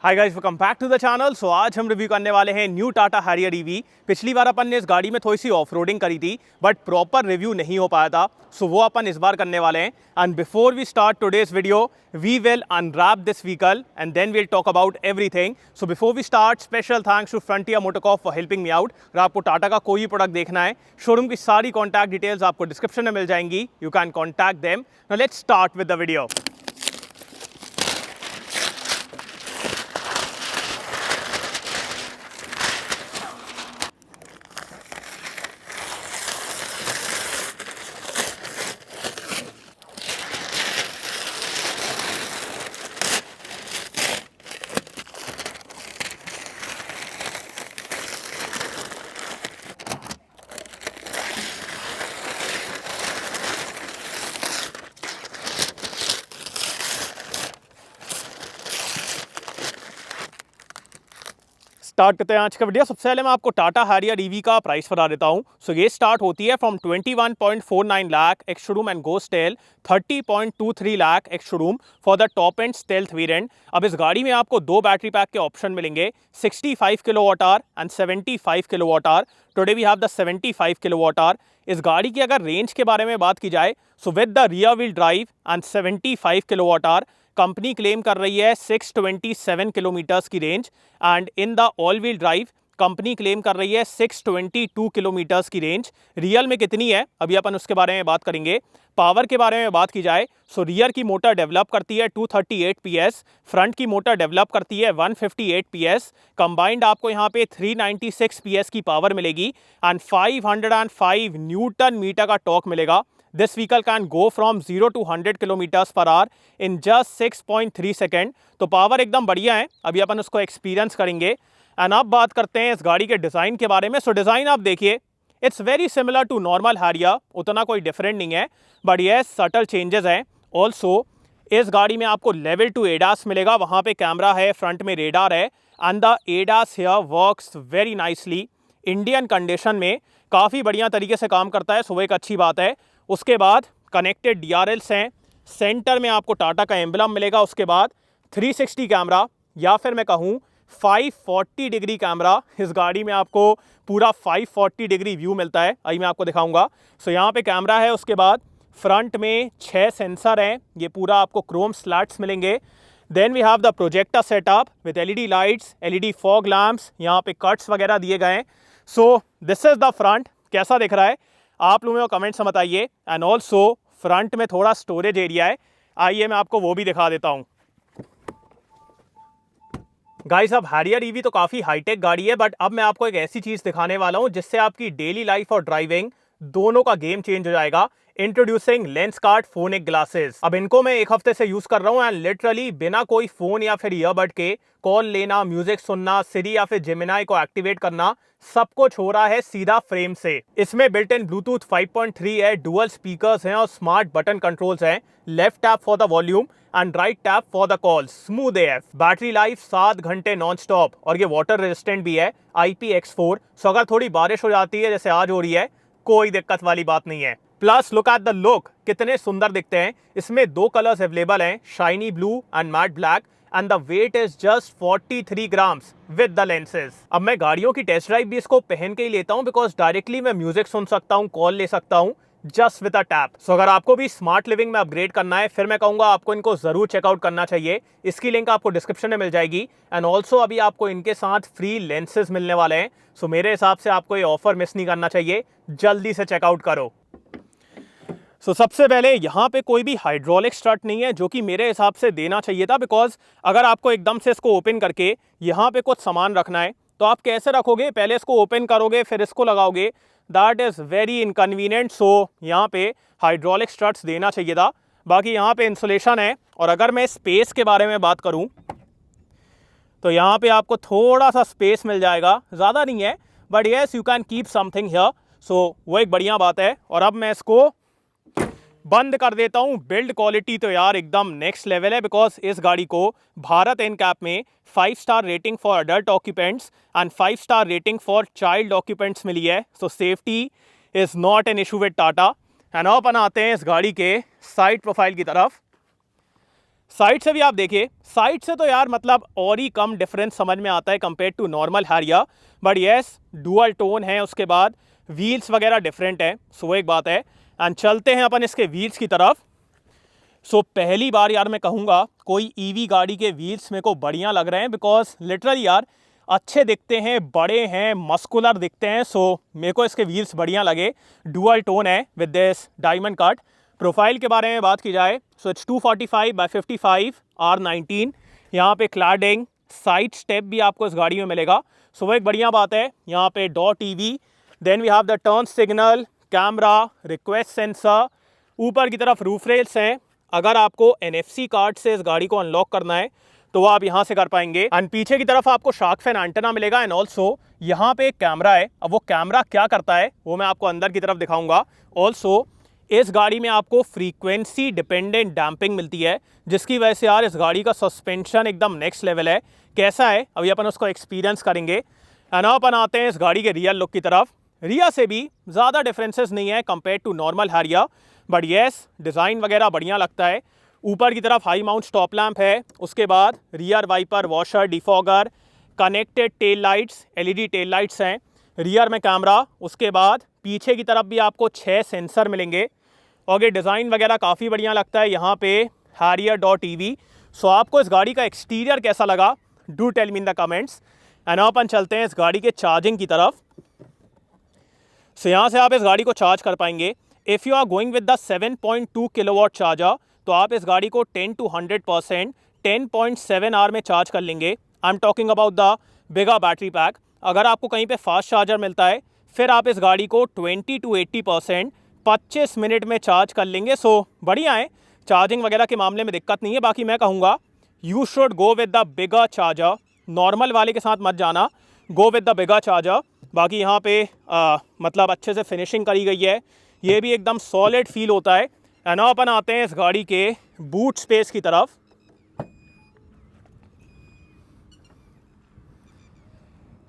Hi guys, welcome back to the channel. So आज हम review करने वाले हैं न्यू टाटा हैरियर ईवी। पिछली बार अपन ने इस गाड़ी में थोड़ी सी ऑफ रोडिंग करी थी बट प्रॉपर रिव्यू नहीं हो पाया था, सो वो अपन इस बार करने वाले हैं। And before we start today's video we will unwrap this vehicle and then we'll talk about everything. So before we start, special thanks to Frontier Motorcorp for helping me out. अगर आपको टाटा का कोई भी प्रोडक्ट देखना है, showroom की सारी contact details आपको डिस्क्रिप्शन में मिल जाएंगी। You can contact them. Now let's start with the video. Start करते हैं आज का वीडियो। सबसे पहले मैं आपको टाटा हैरियर ईवी का प्राइस बता देता हूं। सो ये स्टार्ट होती है from 21.49 lakh ex showroom and goes till 30.23 lakh ex showroom for the top end stealth variant. अब इस गाड़ी में आपको दो बैटरी पैक के ऑप्शन मिलेंगे, 65 kilowatt hour and 75 kilowatt hour. Today we have the 75 kilowatt hour. इस गाड़ी की अगर रेंज के बारे में बात की जाए, so with the rear wheel drive and 75 kilowatt our company claim कर रही है 627 किलोमीटर्स की range, and in the all wheel drive company claim कर रही है 622 किलोमीटर्स की रेंज। रियल में कितनी है अभी अपन उसके बारे में बात करेंगे। पावर के बारे में बात की जाए, सो रियर की मोटर डेवलप करती है 238 PS, फ्रंट की मोटर डेवलप करती है 158 PS। कंबाइंड आपको यहाँ पे 396 PS की पावर मिलेगी एंड 505 न्यूटन मीटर का टॉर्क मिलेगा। This vehicle can go from 0 to 100 kilometres per hour in just 6.3 second. तो पावर एकदम बढ़िया है, अभी अपन उसको एक्सपीरियंस करेंगे। एंड अब बात करते हैं इस गाड़ी के डिज़ाइन के बारे में। सो डिज़ाइन आप देखिए, it's very similar to normal Harrier, उतना कोई डिफरेंट नहीं है बट ये सटल चेंजेस हैं। ऑल्सो इस गाड़ी में आपको लेवल 2 एडास मिलेगा, वहाँ पे कैमरा है, फ्रंट में रेडार है and the ADAS here works very nicely. Indian condition में काफ़ी बढ़िया तरीके से काम करता है, सो वो एक अच्छी बात है। उसके बाद कनेक्टेड DRLs हैं, सेंटर में आपको टाटा का एम्बलम मिलेगा। उसके बाद 360 कैमरा या फिर मैं कहूँ 540 डिग्री कैमरा, इस गाड़ी में आपको पूरा 540 डिग्री व्यू मिलता है, अभी मैं आपको दिखाऊंगा। सो यहाँ पे कैमरा है। उसके बाद फ्रंट में 6 सेंसर हैं, ये पूरा आपको क्रोम स्लैट्स मिलेंगे। Then we have the projector setup with LED lights, LED fog lamps, यहाँ पे कट्स वगैरह दिए गए हैं। So this is the front. कैसा दिख रहा है आप लोगों को कमेंट्स में बताइए। एंड ऑल्सो फ्रंट में थोड़ा स्टोरेज एरिया है, आइए मैं आपको वो भी दिखा देता हूँ। गाइस, अब हैरियर ईवी तो काफ़ी हाईटेक गाड़ी है बट अब मैं आपको एक ऐसी चीज़ दिखाने वाला हूँ जिससे आपकी डेली लाइफ और ड्राइविंग दोनों का गेम चेंज हो जाएगा। Introducing Lenskart phonic glasses. अब इनको मैं एक हफ्ते से यूज कर रहा हूँ एंड लिटरली बिना कोई फोन या फिर ईयरबड के कॉल लेना, म्यूजिक सुनना, सिरी या फिर जेमिनाई को एक्टिवेट करना, सब कुछ हो रहा है सीधा फ्रेम से। इसमें बिल्ट इन ब्लूटूथ 5.3 है, डुअल स्पीकर्स हैं और स्मार्ट बटन कंट्रोल्स हैं। Left tap for the volume and right tap for the call, smooth AF। Battery life 7 घंटे नॉन स्टॉप और ये वाटर रेजिस्टेंट भी है, IPX4। सो अगर थोड़ी बारिश हो जाती है जैसे आज हो रही है, कोई दिक्कत वाली बात नहीं है। Plus look at the look, कितने सुंदर दिखते हैं। इसमें 2 कलर्स अवेलेबल हैं, shiny blue and matte black, and the weight is just 43 grams with the lenses. अब मैं गाड़ियों की टेस्ट ड्राइव भी इसको पहन के ही लेता हूं बिकॉज डायरेक्टली मैं म्यूजिक सुन सकता हूं, कॉल ले सकता हूं जस्ट विद अ टैप। सो अगर आपको भी स्मार्ट लिविंग में अपग्रेड करना है, फिर मैं कहूंगा आपको इनको जरूर चेकआउट करना चाहिए। इसकी लिंक आपको डिस्क्रिप्शन में मिल जाएगी। एंड ऑल्सो अभी आपको इनके साथ फ्री लेंसेज मिलने वाले हैं, सो मेरे हिसाब से आपको ये ऑफर मिस नहीं करना चाहिए, जल्दी से चेकआउट करो। सो सबसे पहले यहाँ पे कोई भी हाइड्रोलिक स्ट्रट नहीं है, जो कि मेरे हिसाब से देना चाहिए था बिकॉज अगर आपको एकदम से इसको ओपन करके यहाँ पे कुछ सामान रखना है तो आप कैसे रखोगे, पहले इसको ओपन करोगे फिर इसको लगाओगे, दैट इज़ वेरी इनकन्वीनियंट। सो यहाँ पे हाइड्रोलिक स्ट्रट्स देना चाहिए था। बाकी यहाँ पे इंसुलेशन है। और अगर मैं स्पेस के बारे में बात करूँ तो यहाँ पे आपको थोड़ा सा स्पेस मिल जाएगा, ज़्यादा नहीं है but yes you can keep something here. So वो एक बढ़िया बात है। और अब मैं इसको बंद कर देता हूं। बिल्ड क्वालिटी तो यार एकदम नेक्स्ट लेवल है बिकॉज इस गाड़ी को भारत एनकैप में 5 star rating for adult occupants and 5 star rating for child occupants मिली है। So safety is not an issue with Tata. And अपन आते हैं इस गाड़ी के साइड प्रोफाइल की तरफ। साइड से भी आप देखिए, साइड से तो यार मतलब और ही कम डिफरेंस समझ में आता है compare to normal Harrier, but yes dual tone है, उसके बाद व्हील्स वगैरह डिफरेंट है, सो वो एक बात है। एंड चलते हैं अपन इसके व्हील्स की तरफ। सो पहली बार यार मैं कहूँगा कोई ईवी गाड़ी के व्हील्स मेरे को बढ़िया लग रहे हैं, बिकॉज लिटरली यार अच्छे दिखते हैं, बड़े हैं, मस्कुलर दिखते हैं। सो मेरे को इसके व्हील्स बढ़िया लगे। डुअल टोन है with this diamond cut. Profile के बारे में बात की जाए, सो इट्स 245/55 R19। यहाँ पे क्लैडिंग, साइड स्टेप भी आपको इस गाड़ी में मिलेगा, सो वो एक बढ़िया बात है। यहाँ पे dot EV, then we have the turn signal, camera, request sensor, ऊपर की तरफ रूफ रेल्स हैं। अगर आपको NFC कार्ड से इस गाड़ी को अनलॉक करना है तो वो आप यहाँ से कर पाएंगे। एंड पीछे की तरफ आपको शार्क फैन एंटेना मिलेगा। एंड ऑल्सो यहाँ पे एक कैमरा है। अब वो कैमरा क्या करता है वो मैं आपको अंदर की तरफ दिखाऊंगा। ऑल्सो इस गाड़ी में आपको फ्रीक्वेंसी डिपेंडेंट डैम्पिंग मिलती है, जिसकी वजह से यार इस गाड़ी का सस्पेंशन एकदम नेक्स्ट लेवल है। कैसा है अभी अपन उसको एक्सपीरियंस करेंगे। एंड अपन आते हैं इस गाड़ी के रियल लुक की तरफ। रिया से भी ज़्यादा डिफरेंसेस नहीं है compare to normal Harrier, but yes design वगैरह बढ़िया लगता है। ऊपर की तरफ हाई माउंट स्टॉप लैंप है, उसके बाद rear wiper, washer, defogger, connected tail lights, LED tail lights हैं, रियर में कैमरा, उसके बाद पीछे की तरफ भी आपको 6 सेंसर मिलेंगे। और ये डिज़ाइन वगैरह काफ़ी बढ़िया लगता है। यहाँ पे Harrier.ev। सो आपको इस गाड़ी का एक्सटीरियर कैसा लगा, do tell me in the comments. And अपन चलते हैं इस गाड़ी के चार्जिंग की तरफ। सो यहाँ से आप इस गाड़ी को चार्ज कर पाएंगे। If you are going with the 7.2 kilowatt charger तो आप इस गाड़ी को 10 to 100% 10.7 आवर में चार्ज कर लेंगे। I am talking about the bigger battery pack. अगर आपको कहीं पे फास्ट चार्जर मिलता है फिर आप इस गाड़ी को 20 to 80% 25 मिनट में चार्ज कर लेंगे। सो बढ़िया है, चार्जिंग वगैरह के मामले में दिक्कत नहीं है। बाकी मैं कहूँगा you should go with the bigger charger, normal वाले के साथ मत जाना, go with the bigger charger. बाकी यहाँ पे मतलब अच्छे से फिनिशिंग करी गई है, ये भी एकदम सॉलिड फील होता है। एंड अपन आते हैं इस गाड़ी के बूट स्पेस की तरफ।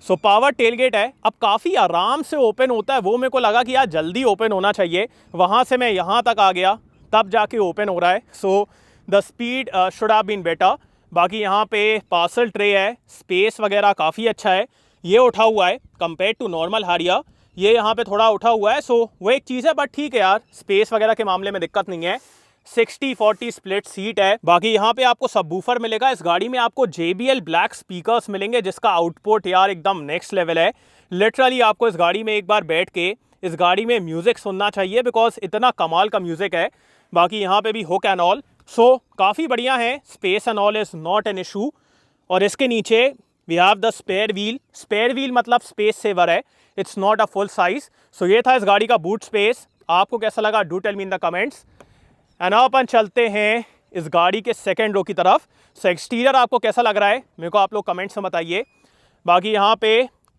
सो पावर टेलगेट है, अब काफ़ी आराम से ओपन होता है। वो मेरे को लगा कि यार जल्दी ओपन होना चाहिए, वहाँ से मैं यहाँ तक आ गया तब जाके ओपन हो रहा है। So the speed should have been better. बाकी यहाँ पे पार्सल ट्रे है, स्पेस वगैरह काफ़ी अच्छा है। ये उठा हुआ है कंपेयर टू नॉर्मल हैरियर, ये यहाँ पे थोड़ा उठा हुआ है। सो वो एक चीज़ है, बट ठीक है यार, स्पेस वगैरह के मामले में दिक्कत नहीं है। 60-40 स्प्लिट सीट है। बाकी यहाँ पे आपको सबवूफर मिलेगा। इस गाड़ी में आपको JBL ब्लैक स्पीकर्स मिलेंगे, जिसका आउटपुट यार एकदम नेक्स्ट लेवल है। लिटरली आपको इस गाड़ी में एक बार बैठ के इस गाड़ी में म्यूज़िक सुनना चाहिए, बिकॉज इतना कमाल का म्यूज़िक है। बाकी यहाँ पे भी हुक एंड ऑल, सो काफ़ी बढ़िया है। Space and all is not an issue. और इसके नीचे we have the spare wheel. Spare wheel मतलब स्पेस सेवर है, it's not a full size. So ये था इस गाड़ी का बूट स्पेस। आपको कैसा लगा, do tell me in the comments. And अपन चलते हैं इस गाड़ी के सेकेंड रो की तरफ। सो एक्सटीरियर आपको कैसा लग रहा है मेरे को आप लोग कमेंट्स में बताइए। बाकी यहाँ पे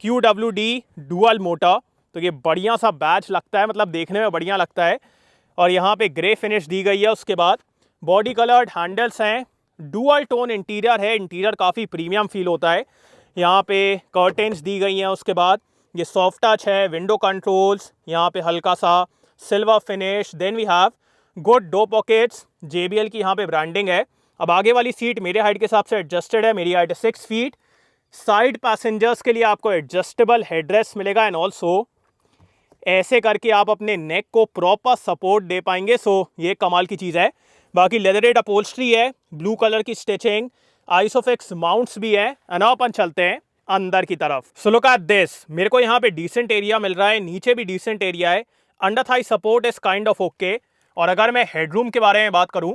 QWD डुअल मोटर, तो ये बढ़िया सा बैच लगता है, मतलब देखने में बढ़िया लगता है। और यहाँ पे ग्रे फिनिश दी गई है। उसके बाद बॉडी कलर्ड हैंडल्स हैं, डुअल टोन इंटीरियर है, इंटीरियर काफ़ी प्रीमियम फील होता है। यहाँ पे कर्टेन्स दी गई हैं। उसके बाद ये सॉफ्ट टच है, विंडो कंट्रोल्स, यहाँ पे हल्का सा silver finish. Then we have good door pockets, JBL की यहाँ पे ब्रांडिंग है। अब आगे वाली सीट मेरे हाइट के हिसाब से एडजस्टेड है, मेरी हाइट है 6 फीट। साइड पैसेंजर्स के लिए आपको एडजस्टेबल हेडरेस्ट मिलेगा। एंड ऑल्सो ऐसे करके आप अपने नेक को प्रॉपर सपोर्ट दे पाएंगे। सो ये कमाल की चीज़ है। बाकी लेदरेट अपहोल्स्ट्री है, ब्लू कलर की स्टिचिंग, आइसोफिक्स माउंट्स भी है। एंड अपन चलते हैं अंदर की तरफ। सो लुक एट दिस, मेरे को यहाँ पे डिसेंट एरिया मिल रहा है, नीचे भी डिसेंट एरिया है। Under Thai support is kind of okay. और अगर मैं हेडरूम के बारे में बात करूं,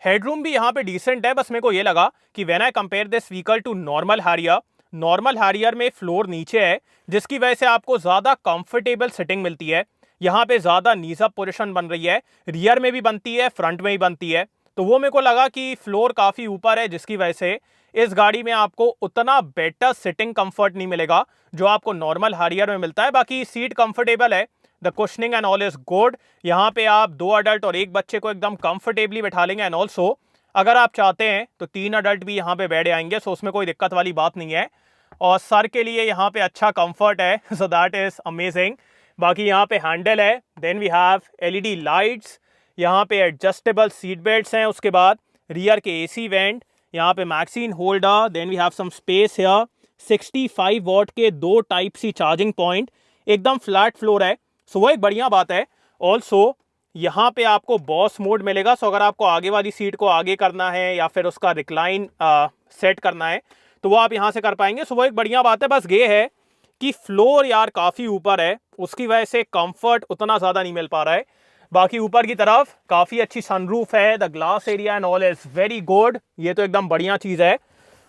हेडरूम भी यहाँ पे डिसेंट है। बस मेरे को ये लगा कि when I compare this vehicle to normal Harrier में फ्लोर नीचे है, जिसकी वजह से आपको ज़्यादा कंफर्टेबल सिटिंग मिलती है। यहाँ पे ज़्यादा नीज अप पोजीशन बन रही है, रियर में भी बनती है, फ्रंट में भी बनती है। तो वो मेरे को लगा कि फ्लोर काफ़ी ऊपर है, जिसकी वजह से इस गाड़ी में आपको उतना बेटर सिटिंग कंफर्ट नहीं मिलेगा जो आपको नॉर्मल हैरियर में मिलता है। बाकी सीट कंफर्टेबल है, the cushioning and all is good. यहाँ पे आप 2 अडल्ट और 1 बच्चे को एकदम कंफर्टेबली बैठा लेंगे। एंड ऑल्सो अगर आप चाहते हैं तो 3 अडल्ट भी यहाँ पे बैठ आएंगे, सो उसमें कोई दिक्कत वाली बात नहीं है। और सर के लिए यहाँ पे अच्छा कंफर्ट है, सो दैट इज अमेजिंग। बाकी यहाँ पे हैंडल है, then we have LED lights, यहाँ पे एडजस्टेबल सीट बेल्ट्स हैं। उसके बाद रियर के AC वेंट, यहाँ पे magazine holder, then we have some space here, 65 watt के 2 टाइप सी चार्जिंग पॉइंट, एकदम फ्लैट फ्लोर है, सो वो एक बढ़िया बात है। ऑल्सो यहाँ पे आपको बॉस मोड मिलेगा, सो अगर आपको आगे वाली सीट को आगे करना है या फिर उसका रिक्लाइन सेट करना है तो वो आप यहाँ से कर पाएंगे, सो वो एक बढ़िया बात है। बस ये है कि फ्लोर यार काफ़ी ऊपर है, उसकी वजह से कंफर्ट उतना ज़्यादा नहीं मिल पा रहा है। बाकी ऊपर की तरफ काफ़ी अच्छी सनरूफ है, the glass area and all is very good, ये तो एकदम बढ़िया चीज़ है।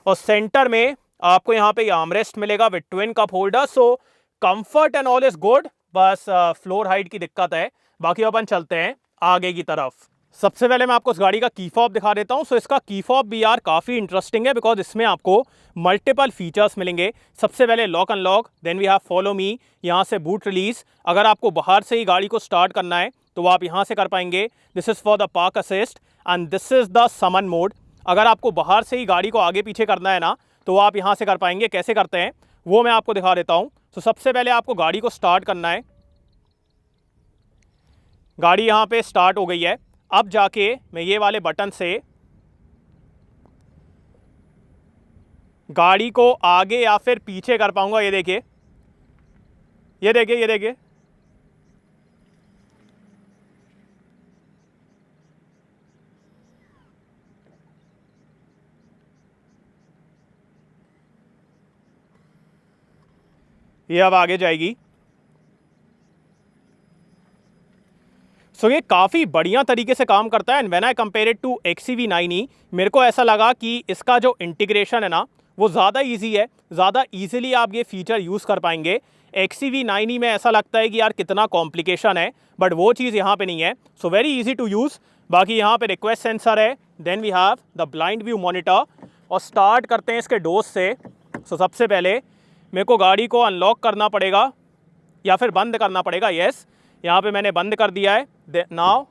और सेंटर में आपको यहाँ पे आर्मरेस्ट मिलेगा with twin cup holder, so comfort and all is good, बस फ्लोर हाइट की दिक्कत है। बाकी अपन चलते हैं आगे की तरफ। सबसे पहले मैं आपको इस गाड़ी का की फॉब दिखा देता हूं। सो इसका की फॉब भी यार काफ़ी इंटरेस्टिंग है, बिकॉज इसमें आपको मल्टीपल फीचर्स मिलेंगे। सबसे पहले lock unlock, then we have follow me, यहाँ से बूट रिलीज। अगर आपको बाहर से ही गाड़ी को स्टार्ट करना है तो आप यहाँ से कर पाएंगे, this is for the park assist and this is the summon mode. अगर आपको बाहर से ही गाड़ी को आगे पीछे करना है ना तो आप यहाँ से कर पाएंगे। कैसे करते हैं वो मैं आपको दिखा देता हूँ। तो सबसे पहले आपको गाड़ी को स्टार्ट करना है, गाड़ी यहाँ पे स्टार्ट हो गई है। अब जाके मैं ये वाले बटन से गाड़ी को आगे या फिर पीछे कर पाऊंगा। ये देखिए, ये देखिए, ये देखिए, ये अब आगे जाएगी। सो ये काफ़ी बढ़िया तरीके से काम करता है। And when I compare it to XCV9e, मेरे को ऐसा लगा कि इसका जो इंटीग्रेशन है ना वो ज़्यादा इजी है, ज़्यादा इजीली आप ये फीचर यूज़ कर पाएंगे। XCV9e में ऐसा लगता है कि यार कितना कॉम्प्लिकेशन है, बट वो चीज़ यहाँ पे नहीं है। So very easy to use. बाकी यहाँ पे रिक्वेस्ट सेंसर है, then we have the blind view monitor. और स्टार्ट करते हैं इसके डोज से। सो सबसे पहले मेरे को गाड़ी को अनलॉक करना पड़ेगा या फिर बंद करना पड़ेगा। येस, यहाँ पे मैंने बंद कर दिया है। Now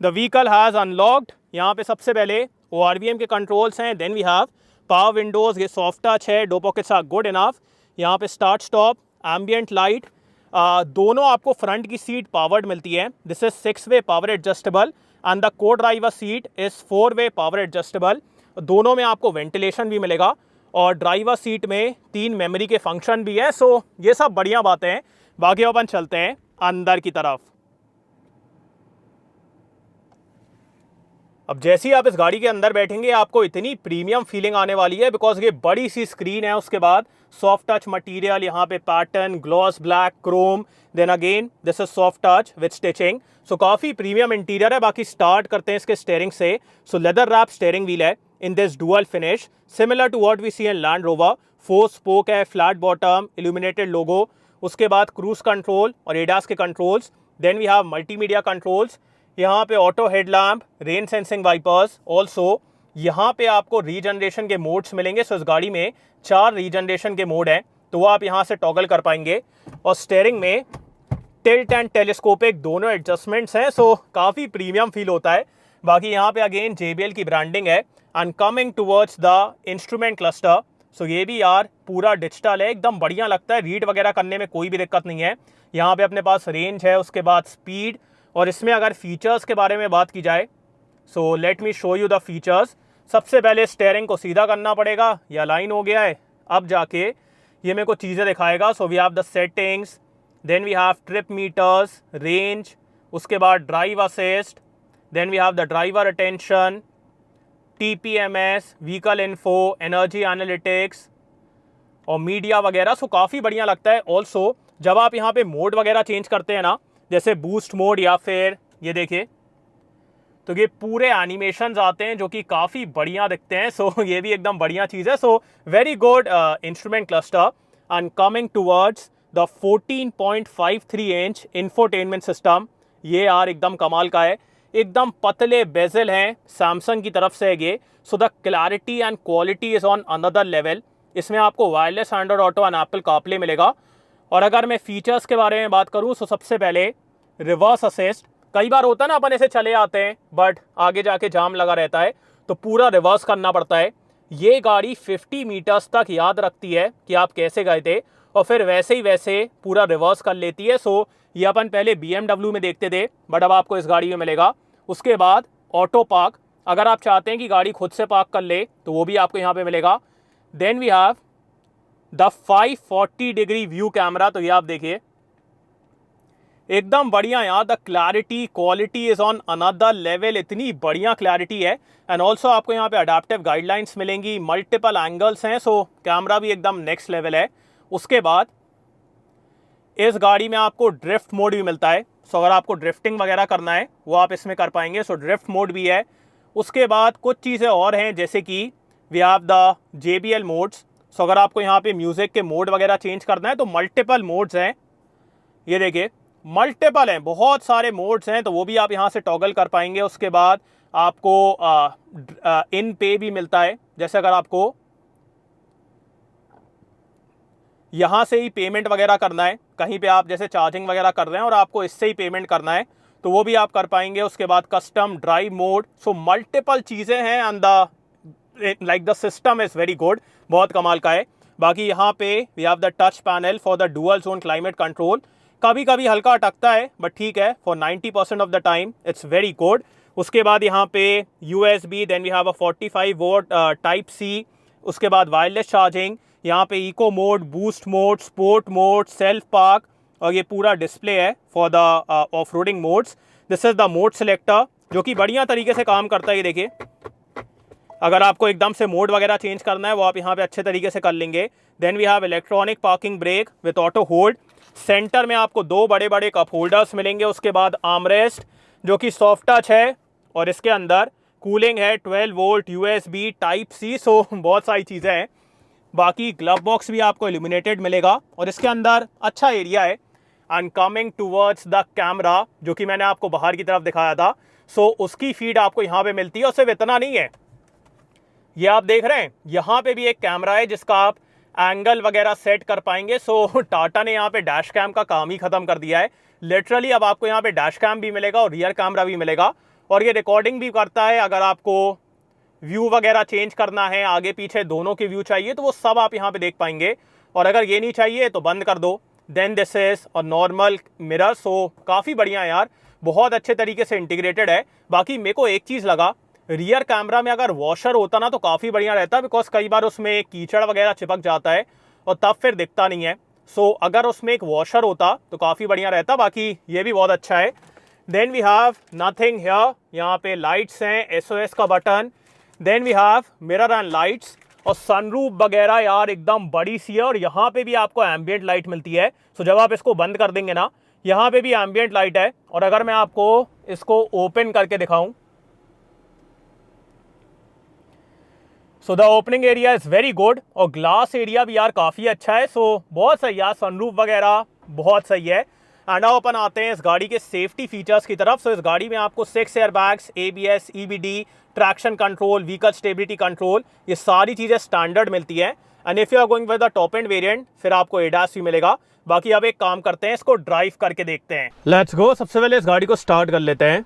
the vehicle has unlocked. यहाँ पे सबसे पहले ORVM के कंट्रोल्स हैं, then we have power windows, ये सॉफ्ट टच है, 2 पॉकेट्स आर गुड इनफ। यहाँ पे स्टार्ट स्टॉप, एम्बियंट लाइट, दोनों आपको फ्रंट की सीट पावर्ड मिलती है। This is 6-वे power adjustable and the को driver seat is 4-वे power adjustable. दोनों में आपको वेंटिलेशन भी मिलेगा और ड्राइवर सीट में 3 मेमोरी के फंक्शन भी है। सो ये सब बढ़िया बातें हैं। बाकी अपन चलते हैं अंदर की तरफ। अब जैसे ही आप इस गाड़ी के अंदर बैठेंगे आपको इतनी प्रीमियम फीलिंग आने वाली है, बिकॉज ये बड़ी सी स्क्रीन है, उसके बाद सॉफ्ट टच मटेरियल, यहाँ पे pattern, gloss black, chrome, then again this is soft touch with stitching. So काफ़ी प्रीमियम इंटीरियर है। बाकी स्टार्ट करते हैं इसके स्टेयरिंग से। So leather wrap steering wheel है in this dual finish, similar to what we see in Land Rover. 4 spoke है, flat bottom, illuminated logo. उसके बाद क्रूज कंट्रोल और एडास के controls, then we have multimedia controls, यहाँ पे auto headlamp, rain sensing wipers. Also यहाँ पे आपको रीजनरेशन के मोड्स मिलेंगे। सो इस गाड़ी में 4 रीजनरेशन के मोड हैं, तो वो आप यहाँ से टॉगल कर पाएंगे। और स्टेयरिंग में टिल्ट एंड टेलीस्कोपिक दोनों एडजस्टमेंट्स हैं, सो काफ़ी प्रीमियम फील होता है। बाकी यहाँ पे अगेन JBL की ब्रांडिंग है। And coming towards the instrument cluster, so ये भी यार पूरा डिजिटल है, एकदम बढ़िया लगता है। रीड वगैरह करने में कोई भी दिक्कत नहीं है। यहाँ पे अपने पास रेंज है, उसके बाद स्पीड, और इसमें अगर फीचर्स के बारे में बात की जाए, so let me show you the features. सबसे पहले स्टेयरिंग को सीधा करना पड़ेगा, या लाइन हो गया है, अब जाके ये मेरे को चीज़ें दिखाएगा। So we have the settings, then we have trip meters, range, उसके बाद drive assist, then we have the driver attention, TPMS, vehicle info, energy analytics और मीडिया वगैरह। सो काफ़ी बढ़िया लगता है। ऑल्सो जब आप यहाँ पे मोड वगैरह चेंज करते हैं ना, जैसे बूस्ट मोड या फिर ये देखिए, तो ये पूरे एनिमेशंस आते हैं जो कि काफ़ी बढ़िया दिखते हैं। सो ये भी एकदम बढ़िया चीज़ है। So very good instrument cluster. And coming towards the 14.53 inch infotainment system, ये यार एकदम कमाल का है। एकदम पतले बेजल हैं, सैमसंग की तरफ से है ये। So the clarity and quality is on another level. इसमें आपको wireless Android auto and Apple CarPlay मिलेगा। और अगर मैं फीचर्स के बारे में बात करूं, तो सबसे पहले रिवर्स असिस्ट। कई बार होता है ना, अपन ऐसे चले आते हैं बट आगे जाके जाम लगा रहता है, तो पूरा रिवर्स करना पड़ता है। ये गाड़ी 50 मीटर्स तक याद रखती है कि आप कैसे गए थे, और फिर वैसे ही वैसे पूरा रिवर्स कर लेती है। सो ये अपन पहले BMW में देखते थे, बट अब आपको इस गाड़ी में मिलेगा। उसके बाद ऑटो पार्क, अगर आप चाहते हैं कि गाड़ी खुद से पार्क कर ले तो वो भी आपको यहाँ पे मिलेगा। Then we have the 540 degree view camera. तो ये आप देखिए एकदम बढ़िया यार, the clarity quality is on another level, इतनी बढ़िया क्लैरिटी है। एंड ऑल्सो आपको यहाँ पे अडेप्टिव गाइडलाइंस मिलेंगी, मल्टीपल एंगल्स हैं, सो कैमरा भी एकदम नेक्स्ट लेवल है। उसके बाद इस गाड़ी में आपको ड्रिफ्ट मोड भी मिलता है, सो अगर आपको ड्रिफ्टिंग वगैरह करना है वो आप इसमें कर पाएंगे, सो ड्रिफ्ट मोड भी है। उसके बाद कुछ चीज़ें और हैं जैसे कि we have the JBL modes, so अगर आपको यहाँ पे म्यूज़िक के मोड वगैरह चेंज करना है तो मल्टीपल मोड्स हैं, ये देखिए मल्टीपल हैं, बहुत सारे मोड्स हैं, तो वो भी आप यहाँ से टॉगल कर पाएंगे। उसके बाद आपको इन पे भी मिलता है, जैसे अगर आपको यहाँ से ही पेमेंट वगैरह करना है, कहीं पे आप जैसे चार्जिंग वगैरह कर रहे हैं और आपको इससे ही पेमेंट करना है तो वो भी आप कर पाएंगे। उसके बाद custom drive mode, so multiple चीज़ें हैं and the system is very good, बहुत कमाल का है। बाकी यहाँ पे we have the touch panel for the dual zone climate control, कभी कभी हल्का अटकता है बट ठीक है, for 90% of the time it's very good. उसके बाद यहाँ पे USB, then we have a 45 volt type C, उसके बाद वायरलेस चार्जिंग, यहाँ पे eco mode, boost mode, sport mode, self park, और ये पूरा डिस्प्ले है for the off roading modes. This is the mode selector जो कि बढ़िया तरीके से काम करता है, ये देखिए अगर आपको एकदम से मोड वगैरह चेंज करना है वो आप यहाँ पे अच्छे तरीके से कर लेंगे। Then we have electronic parking brake with auto hold, centre में आपको 2 बड़े बड़े कप होल्डर्स मिलेंगे। उसके बाद आर्मरेस्ट जो कि सॉफ्ट टच है और इसके अंदर कूलिंग है, 12 वोल्ट USB टाइप C, सो बहुत सारी चीज़ें हैं। बाकी ग्लव बॉक्स भी आपको इल्यूमिनेटेड मिलेगा और इसके अंदर अच्छा एरिया है। And coming towards the camera जो कि मैंने आपको बाहर की तरफ दिखाया था, सो उसकी फीड आपको यहाँ पे मिलती है। और सिर्फ इतना नहीं है, ये आप देख रहे हैं यहाँ पे भी एक कैमरा है जिसका आप एंगल वगैरह सेट कर पाएंगे। सो टाटा ने यहाँ पे डैश कैम का काम ही ख़त्म कर दिया है लिटरली। अब आपको यहाँ पे डैश कैम भी मिलेगा और रियर कैमरा भी मिलेगा और ये रिकॉर्डिंग भी करता है। अगर आपको व्यू वगैरह चेंज करना है, आगे पीछे दोनों के व्यू चाहिए तो वो सब आप यहाँ पे देख पाएंगे। और अगर ये नहीं चाहिए तो बंद कर दो। Then this is a normal mirror, so काफ़ी बढ़िया यार, बहुत अच्छे तरीके से इंटीग्रेटेड है। बाकी मेरे को एक चीज़ लगा, रियर कैमरा में अगर वॉशर होता ना तो काफ़ी बढ़िया रहता, बिकॉज कई बार उसमें कीचड़ वगैरह चिपक जाता है और तब फिर दिखता नहीं है। सो अगर उसमें एक वॉशर होता तो काफ़ी बढ़िया रहता। बाकी ये भी बहुत अच्छा है। Then we have nothing here, यहाँ पे लाइट्स हैं, SOS का बटन। Then we have mirror and lights और सनरूफ वगैरह यार एकदम बड़ी सी है और यहाँ पे भी आपको एम्बियंट लाइट मिलती है। सो जब आप इसको बंद कर देंगे ना, यहाँ पे भी एम्बियंट लाइट है। और अगर मैं आपको इसको ओपन करके दिखाऊं, so the opening area is very good और ग्लास एरिया भी यार काफ़ी अच्छा है। सो बहुत सही यार, सनरूफ वगैरह बहुत सही है। एंड अब अपन आते हैं इस गाड़ी के सेफ्टी फीचर्स की तरफ। सो इस गाड़ी में आपको 6 airbags, ABS, EBD, traction control, vehicle stability control, ये सारी चीज़ें स्टैंडर्ड मिलती हैं। And if you are going with the top end variant फिर आपको ADAS भी मिलेगा। बाकी अब एक काम करते हैं, इसको ड्राइव करके देखते हैं। Let's go. सबसे पहले इस गाड़ी को स्टार्ट कर लेते हैं।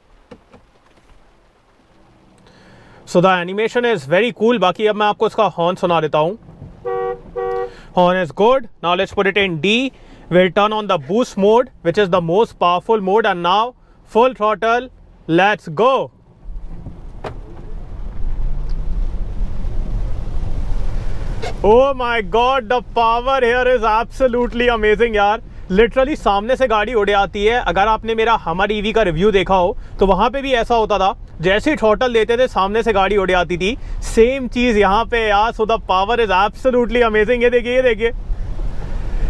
So the animation is very cool. बाकी अब मैं आपको इसका हॉर्न सुना देता हूँ। Horn is good. Now let's put it in D. We'll turn on the boost mode, which is the most powerful mode, and now full throttle. Let's go. Oh my God, the power here is absolutely amazing यार। Literally सामने से गाड़ी उड़ आती है। अगर आपने मेरा हमर EV का रिव्यू देखा हो तो वहाँ पे भी ऐसा होता था, जैसे ही थ्रॉटल देते थे सामने से गाड़ी उड़ आती थी। सेम चीज़ यहाँ पे यार। So the power is absolutely amazing. ये देखिए, ये देखिए,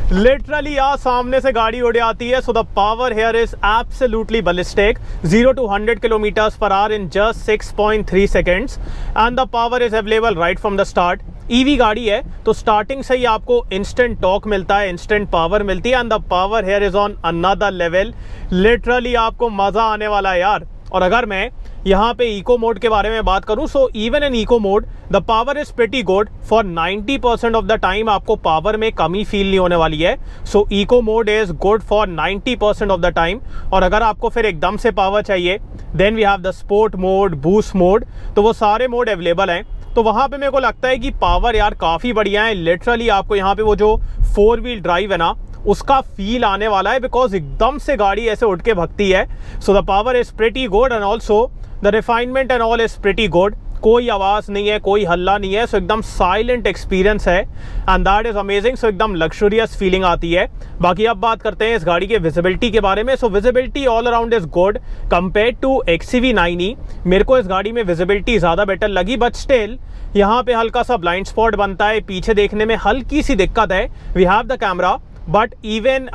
लिटरली यार सामने से गाड़ी उड़ आती है। So the power here is absolutely ballistic. 0 to 100 km/h in just 6.3 seconds and the power is available right from the start. EV गाड़ी है तो स्टार्टिंग से ही आपको इंस्टेंट टॉर्क मिलता है, इंस्टेंट पावर मिलती है and the power here is on another level. Literally आपको मज़ा आने वाला है यार। और अगर मैं यहाँ पे इको मोड के बारे में बात करूँ, so even in eco mode the power is pretty good. For 90% of the time आपको पावर में कमी फील नहीं होने वाली है। So eco mode is good for 90% of the time. और अगर आपको फिर एकदम से पावर चाहिए, then we have the sport mode, boost mode, तो वो सारे मोड अवेलेबल हैं। तो वहाँ पे मेरे को लगता है कि पावर यार काफ़ी बढ़िया है। लिटरली आपको यहाँ पे वो जो 4 व्हील ड्राइव है ना, उसका फील आने वाला है, बिकॉज एकदम से गाड़ी ऐसे उठ के भगती है। So the power is pretty good and also the refinement and all is pretty good, कोई आवाज़ नहीं है, कोई हल्ला नहीं है, सो एकदम साइलेंट एक्सपीरियंस है एंड दैट इज़ अमेजिंग। सो एकदम लग्जरियस फीलिंग आती है। बाकी अब बात करते हैं इस गाड़ी के विजिबिलिटी के बारे में। So visibility all around is good compare to XCV9E। मेरे को इस गाड़ी में विजिबिलिटी ज़्यादा बेटर लगी, बट स्टिल यहाँ पे हल्का सा ब्लाइंड स्पॉट बनता है, पीछे देखने में हल्की सी दिक्कत है। We have the camera, but even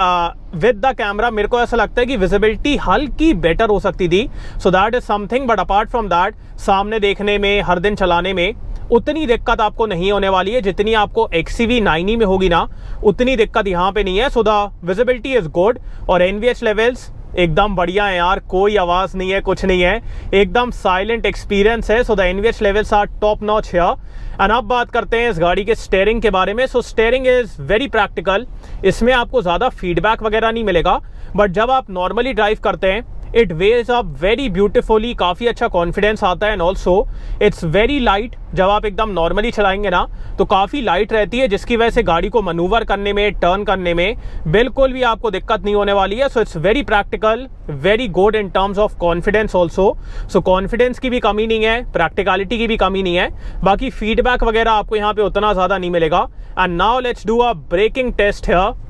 with the camera मेरे को ऐसा लगता है कि विजिबिलिटी हल्की बेटर हो सकती थी। So that is something, but apart from that सामने देखने में, हर दिन चलाने में उतनी दिक्कत आपको नहीं होने वाली है जितनी आपको XCV9E में होगी ना, उतनी दिक्कत यहाँ पे नहीं है। So the visibility is good और NVH लेवल्स एकदम बढ़िया है यार, कोई आवाज़ नहीं है, कुछ नहीं है, एकदम साइलेंट एक्सपीरियंस है। So the NVH levels are top notch here. And अब बात करते हैं इस गाड़ी के स्टीयरिंग के बारे में। सो स्टीयरिंग इज़ वेरी प्रैक्टिकल, इसमें आपको ज़्यादा फीडबैक वगैरह नहीं मिलेगा, बट जब आप नॉर्मली ड्राइव करते हैं it weighs up very beautifully, काफ़ी अच्छा कॉन्फिडेंस आता है and also it's very light. जब आप एकदम नॉर्मली चलाएंगे ना तो काफ़ी लाइट रहती है, जिसकी वजह से गाड़ी को मनूवर करने में, टर्न करने में बिल्कुल भी आपको दिक्कत नहीं होने वाली है। So it's very practical, very good in terms of confidence also. So confidence की भी कमी नहीं है, प्रैक्टिकलिटी की भी कमी नहीं है। बाकी फीडबैक वगैरह आपको यहाँ पे उतना ज़्यादा नहीं मिलेगा। And now let's do a braking test here.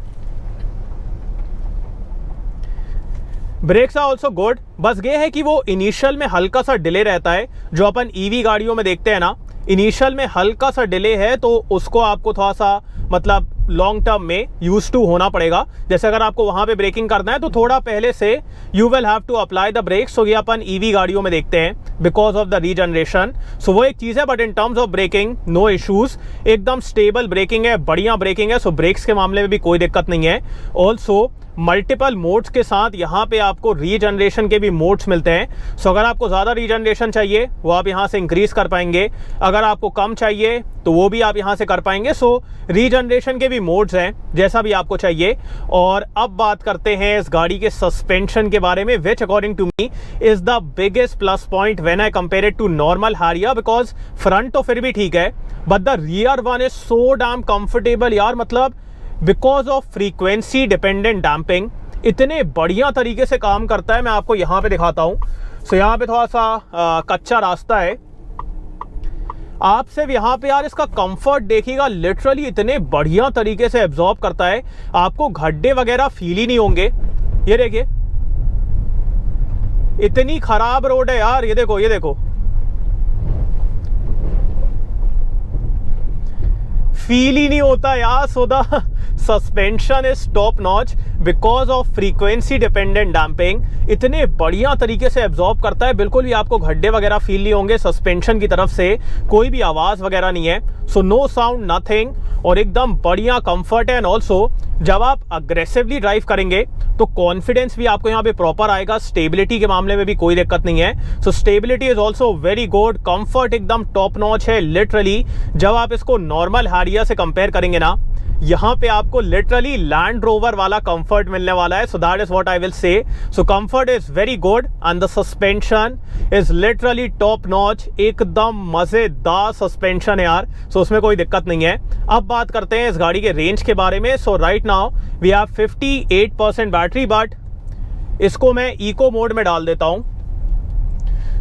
Brakes are also good, बस ये है कि वो इनिशियल में हल्का सा डिले रहता है, जो अपन EV गाड़ियों में देखते हैं ना, इनिशियल में हल्का सा डिले है, तो उसको आपको थोड़ा सा मतलब लॉन्ग टर्म में यूज टू होना पड़ेगा। जैसे अगर आपको वहाँ पे ब्रेकिंग करना है तो थोड़ा पहले से you will have to apply the brakes. So ये अपन EV गाड़ियों में देखते हैं because of the regeneration. So वो एक चीज़ है, but in terms of braking no issues, एकदम स्टेबल ब्रेकिंग है, बढ़िया ब्रेकिंग है। सो ब्रेक्स के मामले में भी कोई दिक्कत नहीं है। ऑल्सो मल्टीपल मोड्स के साथ यहाँ पे आपको रीजनरेशन के भी मोड्स मिलते हैं। सो अगर आपको ज़्यादा रीजनरेशन चाहिए वो आप यहाँ से इंक्रीज़ कर पाएंगे, अगर आपको कम चाहिए तो वो भी आप यहाँ से कर पाएंगे। सो रीजनरेशन के भी मोड्स हैं, जैसा भी आपको चाहिए। और अब बात करते हैं इस गाड़ी के सस्पेंशन के बारे में, which according to me is the biggest plus point when I compare it to normal Harrier. Because front तो फिर भी ठीक है, but the rear one is so damn comfortable यार, मतलब because of frequency dependent damping इतने बढ़िया तरीके से काम करता है। मैं आपको यहाँ पे दिखाता हूँ। सो यहाँ पे थोड़ा सा कच्चा रास्ता है, आप सिर्फ यहाँ पे यार इसका कंफर्ट देखिएगा, लिटरली इतने बढ़िया तरीके से एब्जॉर्ब करता है, आपको गड्ढे वगैरह फील ही नहीं होंगे। ये देखिए इतनी खराब रोड है यार, ये देखो, ये देखो, फील ही नहीं होता यार। So the suspension is top notch because of frequency dependent damping, इतने बढ़िया तरीके से एब्जॉर्ब करता है, बिल्कुल भी आपको गड्ढे वगैरह फील नहीं होंगे। सस्पेंशन की तरफ से कोई भी आवाज़ वगैरह नहीं है, सो नो साउंड नथिंग, और एकदम बढ़िया कंफर्ट है। एंड ऑल्सो जब आप अग्रेसिवली ड्राइव करेंगे तो कॉन्फिडेंस भी आपको यहाँ पे प्रॉपर आएगा। स्टेबिलिटी के मामले में भी कोई दिक्कत नहीं है। So stability is also very good, comfort एकदम टॉप नॉच है। लिटरली जब आप इसको नॉर्मल हारिया से कंपेयर करेंगे ना, यहाँ पे आपको लिटरली लैंड रोवर वाला कंफर्ट मिलने वाला है। So that is what I will say. So comfort is very good and the suspension is literally top notch, एकदम मजेदार सस्पेंशन है यार। सो उसमें कोई दिक्कत नहीं है। अब बात करते हैं इस गाड़ी के रेंज के बारे में। So right now we have 58% battery, but इसको मैं इको मोड में डाल देता हूँ।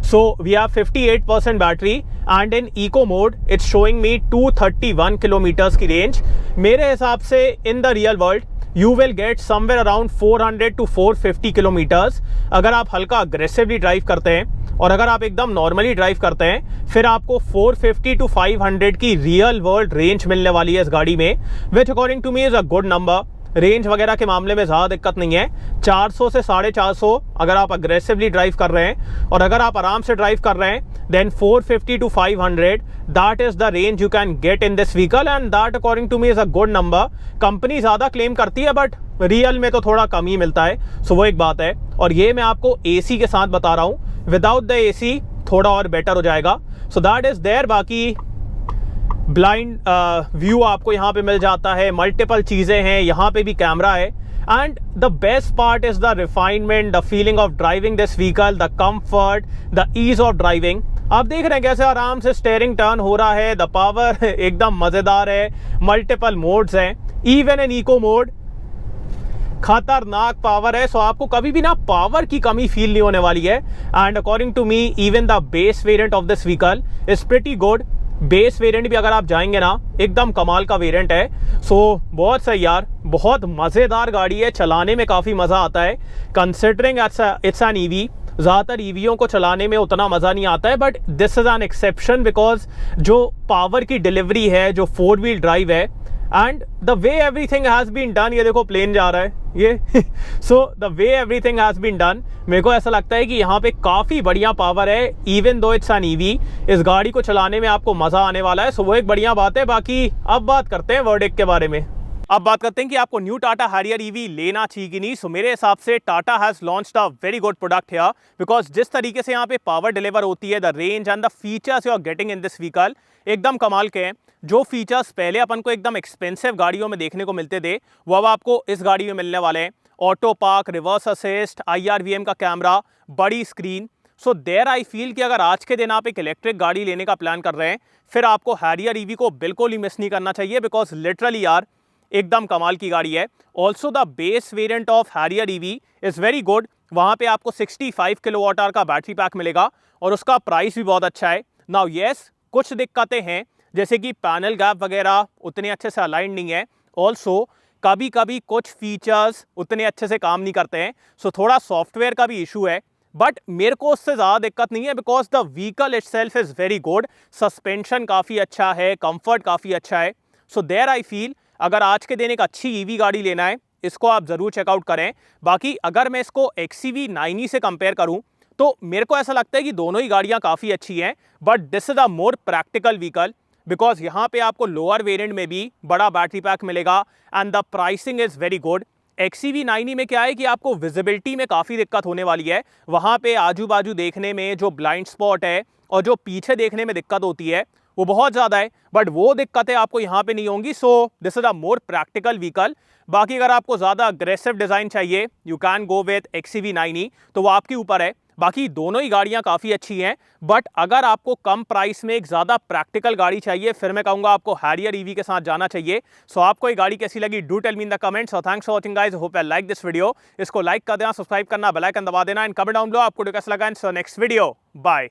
So we have 58% battery and in eco mode it's showing me 231 kilometers की रेंज। मेरे हिसाब से in the real world you will get somewhere around 400 to 450 kilometers अगर आप हल्का अग्रेसिवली ड्राइव करते हैं, और अगर आप एकदम नॉर्मली ड्राइव करते हैं फिर आपको 450 to 500 की रियल वर्ल्ड रेंज मिलने वाली है इस गाड़ी में, which according to me is a good number. Range वगैरह के मामले में ज़्यादा दिक्कत नहीं है। 400 से 450 अगर आप अग्रेसिवली ड्राइव कर रहे हैं, और अगर आप आराम से ड्राइव कर रहे हैं then 450 to 500 that is the range you can get in this vehicle and that according to me is a good number. Company ज़्यादा क्लेम करती है बट रियल में तो थोड़ा कम ही मिलता है। सो वो एक बात है, और ये मैं आपको AC के साथ बता रहा हूँ, विदाउट द AC थोड़ा और बेटर हो जाएगा। So that is there. बाकी ब्लाइंड व्यू आपको यहाँ पे मिल जाता है, मल्टीपल चीज़ें हैं, यहाँ पे भी कैमरा है। And the best part is the refinement, the feeling of driving this vehicle, the comfort, the ease of driving. आप देख रहे हैं कैसे आराम से स्टेयरिंग टर्न हो रहा है, द पावर एकदम मज़ेदार है, मल्टीपल मोड्स हैं, इवन इन इको मोड खतरनाक पावर है। सो आपको कभी भी ना पावर की कमी फील नहीं होने वाली है। And according to me even the base variant of this vehicle is pretty good. Base variant भी अगर आप जाएंगे ना, एकदम कमाल का वेरिएंट है। सो बहुत सही यार, बहुत मज़ेदार गाड़ी है, चलाने में काफ़ी मज़ा आता है। कंसिडरिंग इट्स एन ईवी, ज़्यादातर ईवीओं को चलाने में उतना मज़ा नहीं आता है, but this is an exception because जो पावर की डिलीवरी है, जो 4 व्हील ड्राइव है, and the way everything has been done, ये देखो प्लेन जा रहा है ये so the way everything has been done, मेरे को ऐसा लगता है कि यहाँ पे काफ़ी बढ़िया पावर है। Even though it's an EV, इस गाड़ी को चलाने में आपको मज़ा आने वाला है। सो वो एक बढ़िया बात है। बाकी अब बात करते हैं वर्डिक्ट के बारे में। अब बात करते हैं कि आपको न्यू टाटा हैरियर ईवी लेना चाहिए कि नहीं। सो मेरे हिसाब से Tata has launched a very good product here, because जिस तरीके से यहाँ पे पावर डिलीवर होती है, the range and the features you are getting in this vehicle एकदम कमाल के हैं। जो फीचर्स पहले अपन को एकदम एक्सपेंसिव गाड़ियों में देखने को मिलते थे, वो अब आपको इस गाड़ी में मिलने वाले हैं। Auto park, reverse assist, IRVM का कैमरा, बड़ी screen. So there I feel कि अगर आज के दिन आप एक इलेक्ट्रिक गाड़ी लेने का प्लान कर रहे हैं, फिर आपको हैरियर ईवी को बिल्कुल ही मिस नहीं करना चाहिए, बिकॉज लिटरली यार एकदम कमाल की गाड़ी है। Also the base variant of Harrier EV is very good. वहाँ पे आपको 65 किलोवाट आवर का बैटरी पैक मिलेगा और उसका प्राइस भी बहुत अच्छा है। नाउ येस, कुछ दिक्कतें हैं, जैसे कि पैनल गैप वगैरह उतने अच्छे से अलाइन नहीं है। ऑल्सो कभी कभी कुछ फीचर्स उतने अच्छे से काम नहीं करते हैं। सो थोड़ा सॉफ्टवेयर का भी इशू है, बट मेरे को उससे ज़्यादा दिक्कत नहीं है, because the vehicle itself is very good. Suspension काफ़ी अच्छा है, कंफर्ट काफ़ी अच्छा है। सो देयर आई फील अगर आज के दिन एक अच्छी ईवी गाड़ी लेना है, इसको आप ज़रूर चेकआउट करें। बाकी अगर मैं इसको XCV 9e से कंपेयर करूं, तो मेरे को ऐसा लगता है कि दोनों ही गाड़ियां काफ़ी अच्छी हैं, but this is a more practical vehicle, because यहाँ पे आपको लोअर वेरिएंट में भी बड़ा बैटरी पैक मिलेगा and the pricing is very good. XCV 9e में क्या है कि आपको विजिबिलिटी में काफ़ी दिक्कत होने वाली है। वहाँ पे आजू बाजू देखने में जो ब्लाइंड स्पॉट है और जो पीछे देखने में दिक्कत होती है, वो बहुत ज़्यादा है, बट वो दिक्कतें आपको यहाँ पे नहीं होंगी। So this is a more practical vehicle. बाकी अगर आपको ज़्यादा अग्रेसिव डिज़ाइन चाहिए, you can go with XCV 9e, तो वो आपके ऊपर है। बाकी दोनों ही गाड़ियाँ काफ़ी अच्छी हैं, बट अगर आपको कम प्राइस में एक ज़्यादा प्रैक्टिकल गाड़ी चाहिए, फिर मैं कहूँगा आपको हैरियर ईवी के साथ जाना चाहिए। सो आपको ये गाड़ी कैसी लगी, do tell me in the comments. और thanks for watching guys, hope you like this video. इसको लाइक कर देना, सब्सक्राइब करना, बेल आइकन दबा देना, एंड कमेंट डाउन बिलो आपको कैसा लगा। In next video, bye.